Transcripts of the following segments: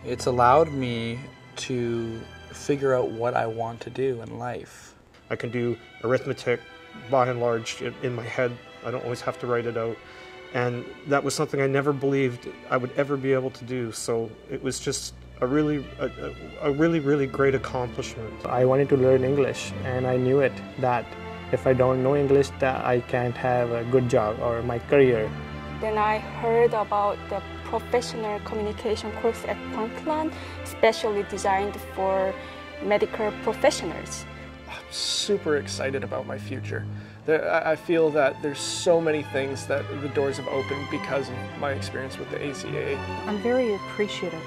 It's allowed me to figure out what I want to do in life. I can do arithmetic by and large in my head. I don't always have to write it out. And that was something I never believed I would ever be able to do. So it was just a really great accomplishment. I wanted to learn English, and I knew it, that if I don't know English, that I can't have a good job or my career. Then I heard about the professional communication course at Kwantlen, specially designed for medical professionals. I'm super excited about my future. I feel that there's so many things that the doors have opened because of my experience with the ACA. I'm very appreciative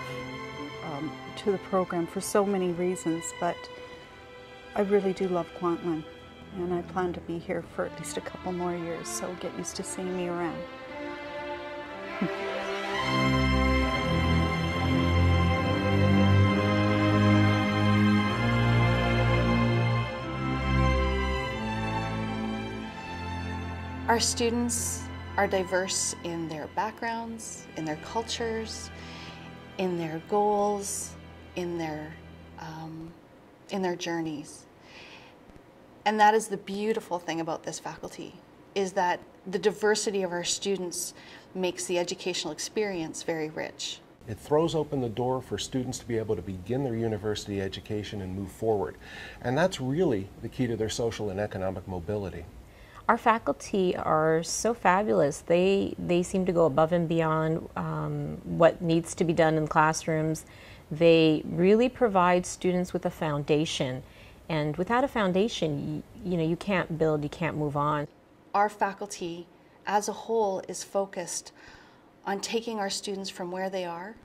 to the program for so many reasons, but I really do love Kwantlen, and I plan to be here for at least a couple more years, so get used to seeing me around. Our students are diverse in their backgrounds, in their cultures, in their goals, in their journeys. And that is the beautiful thing about this faculty, is that the diversity of our students makes the educational experience very rich. It throws open the door for students to be able to begin their university education and move forward. And that's really the key to their social and economic mobility. Our faculty are so fabulous. They seem to go above and beyond what needs to be done in classrooms. They really provide students with a foundation. And without a foundation, you can't build, you can't move on. Our faculty as a whole is focused on taking our students from where they are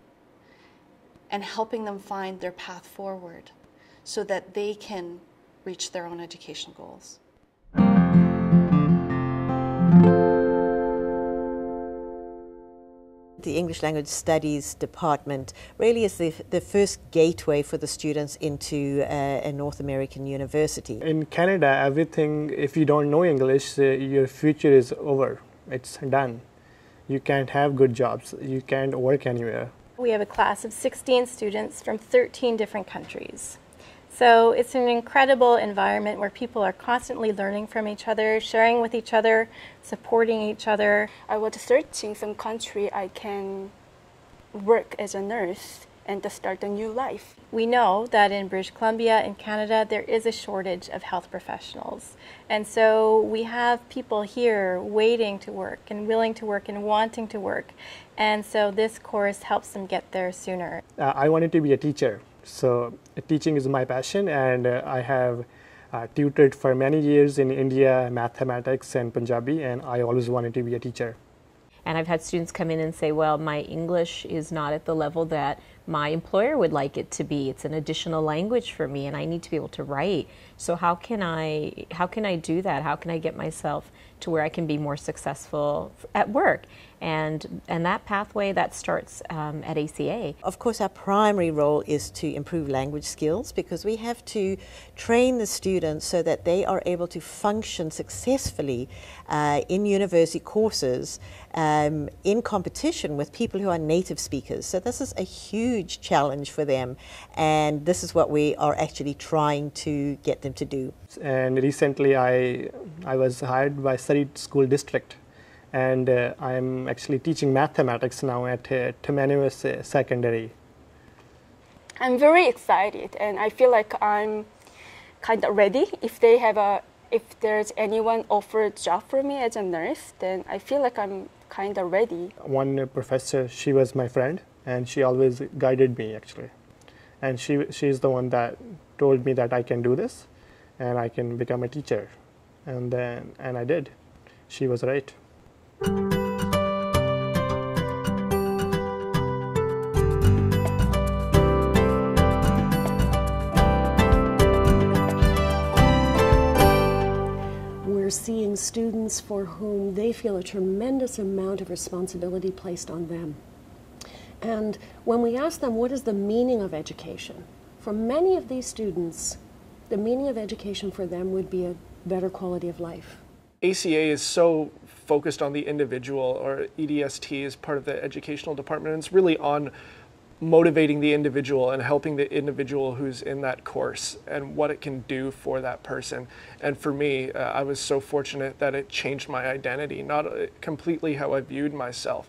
and helping them find their path forward so that they can reach their own educational goals. The English Language Studies department really is the first gateway for the students into a North American university. In Canada, everything, if you don't know English, your future is over. It's done. You can't have good jobs. You can't work anywhere. We have a class of 16 students from 13 different countries. So it's an incredible environment where people are constantly learning from each other, sharing with each other, supporting each other. I was searching some country I can work as a nurse and to start a new life. We know that in British Columbia, in Canada, there is a shortage of health professionals. And so we have people here waiting to work and willing to work and wanting to work. And so this course helps them get there sooner. I wanted to be a teacher. So teaching is my passion, and I have tutored for many years in India, mathematics and Punjabi, and I always wanted to be a teacher. And I've had students come in and say, well, my English is not at the level that my employer would like it to be. It's an additional language for me, and I need to be able to write. So how can I do that? How can I get myself to where I can be more successful at work? And that pathway, that starts at ACA. Of course, our primary role is to improve language skills, because we have to train the students so that they are able to function successfully in university courses in competition with people who are native speakers. So this is a huge challenge for them, and this is what we are actually trying to get them to do. And recently I was hired by Surrey School District, and I'm actually teaching mathematics now at Temenuous Secondary. I'm very excited, and I feel like I'm kind of ready. If there's anyone offer a job for me as a nurse, then I feel like I'm kind of ready. One professor, she was my friend, and she always guided me actually. And she's the one that told me that I can do this, and I can become a teacher. And I did. She was right. We're seeing students for whom they feel a tremendous amount of responsibility placed on them. And when we ask them what is the meaning of education, for many of these students, the meaning of education for them would be a better quality of life. ACA is so focused on the individual, or EDST is part of the educational department, and it's really on motivating the individual and helping the individual who's in that course and what it can do for that person. And for me, I was so fortunate that it changed my identity, not completely how I viewed myself.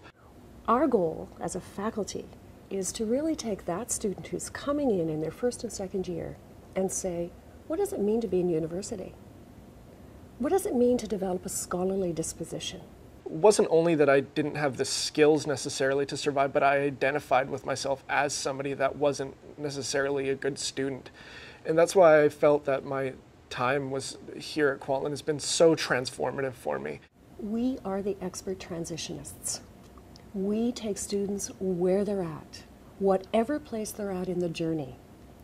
Our goal as a faculty is to really take that student who's coming in their first and second year and say, what does it mean to be in university? What does it mean to develop a scholarly disposition? It wasn't only that I didn't have the skills necessarily to survive, but I identified with myself as somebody that wasn't necessarily a good student. And that's why I felt that my time was here at Kwantlen has been so transformative for me. We are the expert transitionists. We take students where they're at, whatever place they're at in the journey,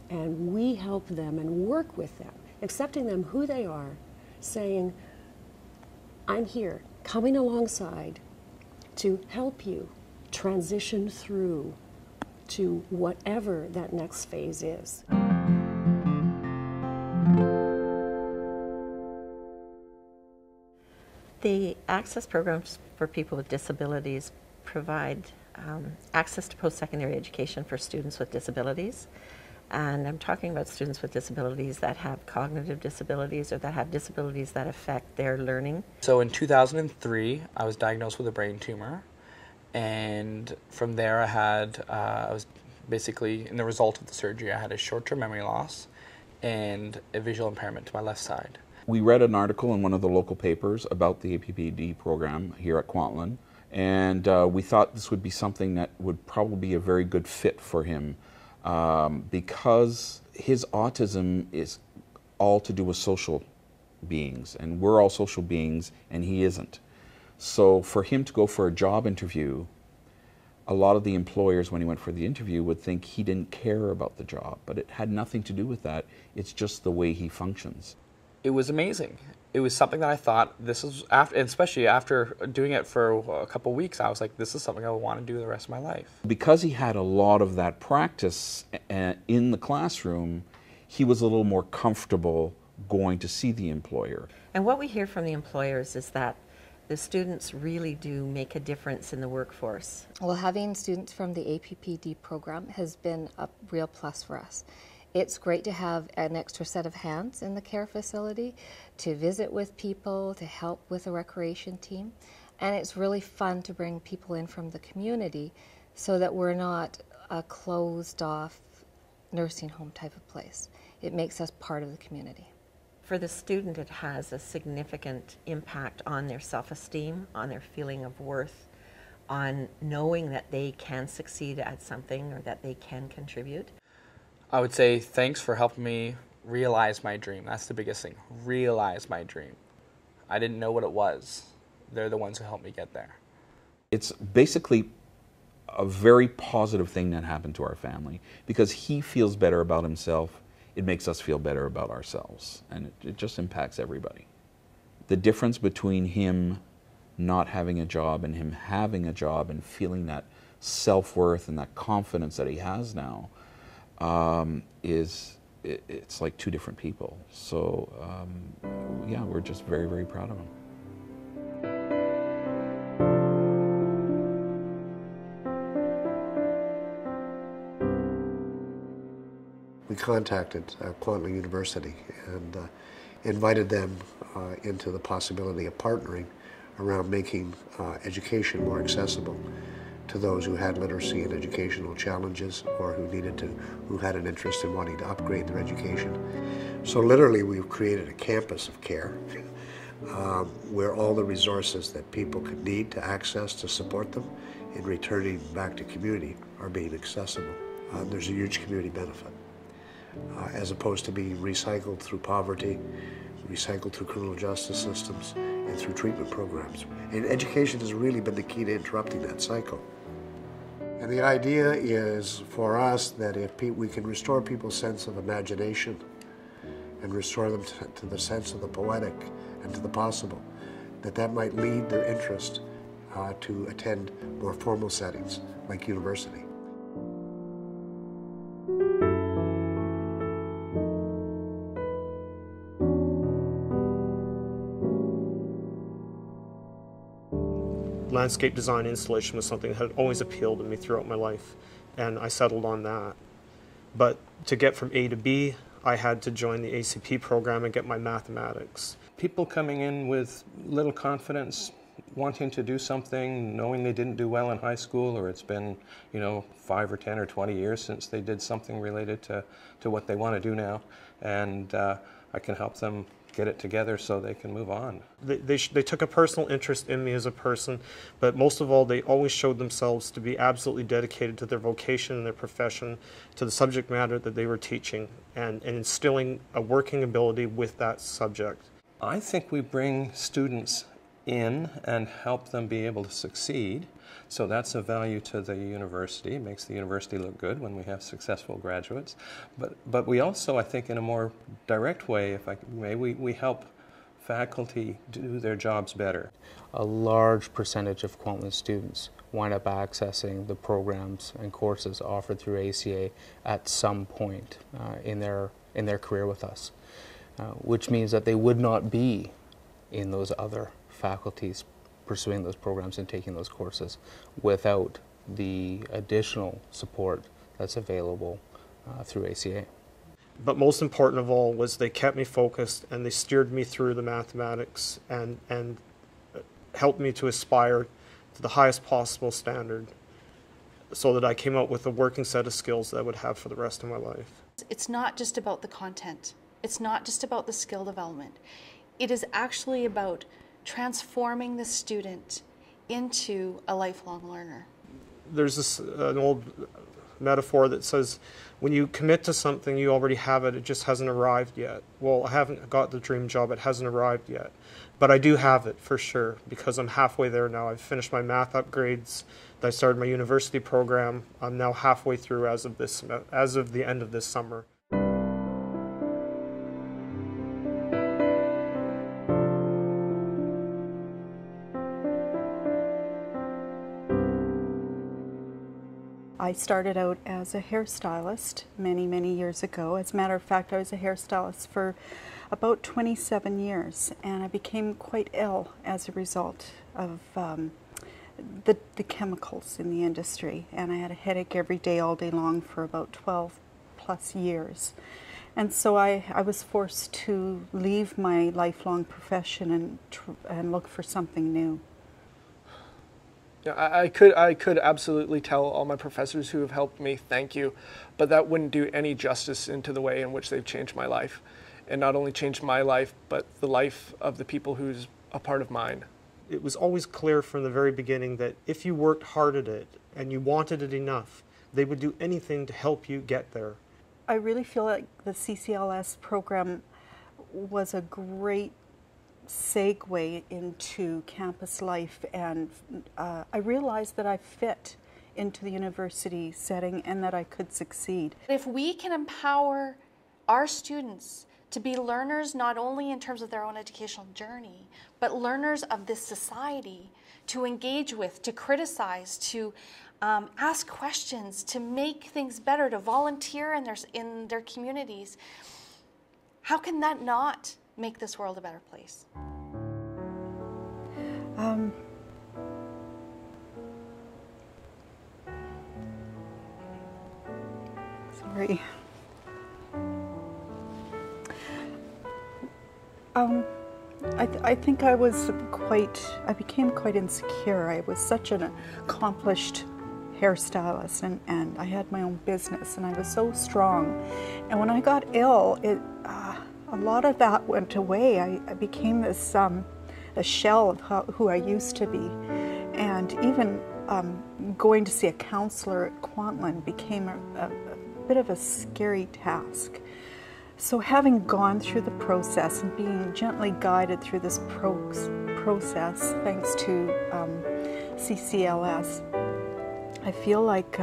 and we help them and work with them, accepting them who they are, saying, I'm here, coming alongside to help you transition through to whatever that next phase is. The access programs for people with disabilities provide access to post-secondary education for students with disabilities. And I'm talking about students with disabilities that have cognitive disabilities or that have disabilities that affect their learning. So in 2003, I was diagnosed with a brain tumor. And from there I was basically, in the result of the surgery, I had a short-term memory loss and a visual impairment to my left side. We read an article in one of the local papers about the APPD program here at Kwantlen, and we thought this would be something that would probably be a very good fit for him because his autism is all to do with social beings, and we're all social beings, and he isn't. So for him to go for a job interview, a lot of the employers, when he went for the interview, would think he didn't care about the job, but it had nothing to do with that. It's just the way he functions. It was amazing. It was something that I thought, this is, after, and especially after doing it for a couple of weeks, I was like, this is something I would want to do the rest of my life. Because he had a lot of that practice in the classroom, he was a little more comfortable going to see the employer. And what we hear from the employers is that the students really do make a difference in the workforce. Well, having students from the APPD program has been a real plus for us. It's great to have an extra set of hands in the care facility, to visit with people, to help with the recreation team. And it's really fun to bring people in from the community so that we're not a closed off nursing home type of place. It makes us part of the community. For the student, it has a significant impact on their self-esteem, on their feeling of worth, on knowing that they can succeed at something or that they can contribute. I would say thanks for helping me realize my dream. That's the biggest thing, realize my dream. I didn't know what it was. They're the ones who helped me get there. It's basically a very positive thing that happened to our family because he feels better about himself. It makes us feel better about ourselves, and it just impacts everybody. The difference between him not having a job and him having a job and feeling that self-worth and that confidence that he has now it's like two different people. So yeah, we're just very, very proud of him. We contacted Kwantlen University and invited them into the possibility of partnering around making education more accessible to those who had literacy and educational challenges or who had an interest in wanting to upgrade their education. So literally we've created a campus of care where all the resources that people could need to access to support them in returning back to community are being accessible. There's a huge community benefit. As opposed to being recycled through poverty, recycled through criminal justice systems, and through treatment programs. And education has really been the key to interrupting that cycle. And the idea is for us that if we can restore people's sense of imagination and restore them to the sense of the poetic and to the possible, that might lead their interest to attend more formal settings like university. Landscape design installation was something that had always appealed to me throughout my life. and I settled on that. But to get from A to B, I had to join the ACP program and get my mathematics. People coming in with little confidence, wanting to do something, knowing they didn't do well in high school, or it's been, 5 or 10 or 20 years since they did something related to what they want to do now, and I can help them get it together so they can move on. They took a personal interest in me as a person, but most of all, they always showed themselves to be absolutely dedicated to their vocation and their profession, to the subject matter that they were teaching, and instilling a working ability with that subject. I think we bring students in and help them be able to succeed. So that's a value to the university. It makes the university look good when we have successful graduates. But we also, I think, in a more direct way, if I may, we help faculty do their jobs better. A large percentage of Kwantlen students wind up accessing the programs and courses offered through ACA at some point in their career with us, which means that they would not be in those other faculties pursuing those programs and taking those courses without the additional support that's available through ACA. But most important of all was they kept me focused and they steered me through the mathematics and helped me to aspire to the highest possible standard so that I came out with a working set of skills that I would have for the rest of my life. It's not just about the content. It's not just about the skill development. It is actually about transforming the student into a lifelong learner. There's an old metaphor that says, when you commit to something, you already have it, it just hasn't arrived yet. Well, I haven't got the dream job, it hasn't arrived yet. But I do have it for sure, because I'm halfway there now. I've finished my math upgrades, I started my university program. I'm now halfway through as of the end of this summer. I started out as a hairstylist many, many years ago. As a matter of fact, I was a hairstylist for about 27 years, and I became quite ill as a result of the chemicals in the industry. And I had a headache every day, all day long for about 12 plus years. And so I was forced to leave my lifelong profession and look for something new. Yeah, I could absolutely tell all my professors who have helped me thank you, but that wouldn't do any justice into the way in which they've changed my life. And not only changed my life, but the life of the people who's a part of mine. It was always clear from the very beginning that if you worked hard at it and you wanted it enough, they would do anything to help you get there. I really feel like the CCLS program was a great segue into campus life, and I realized that I fit into the university setting and that I could succeed. If we can empower our students to be learners not only in terms of their own educational journey, but learners of this society, to engage with, to criticize, to ask questions, to make things better, to volunteer in their communities, how can that not make this world a better place? Sorry. I think I became quite insecure. I was such an accomplished hairstylist, and I had my own business, and I was so strong. And when I got ill, a lot of that went away. I became this a shell of who I used to be. And even going to see a counselor at Kwantlen became a bit of a scary task. So having gone through the process and being gently guided through this process, thanks to CCLS, I feel like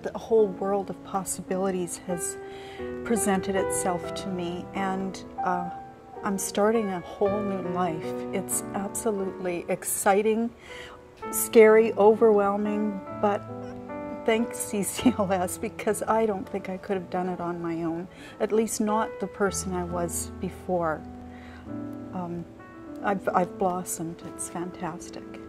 the whole world of possibilities has presented itself to me, and I'm starting a whole new life. It's absolutely exciting, scary, overwhelming, but thanks CCLS, because I don't think I could have done it on my own, at least not the person I was before. I've blossomed. It's fantastic.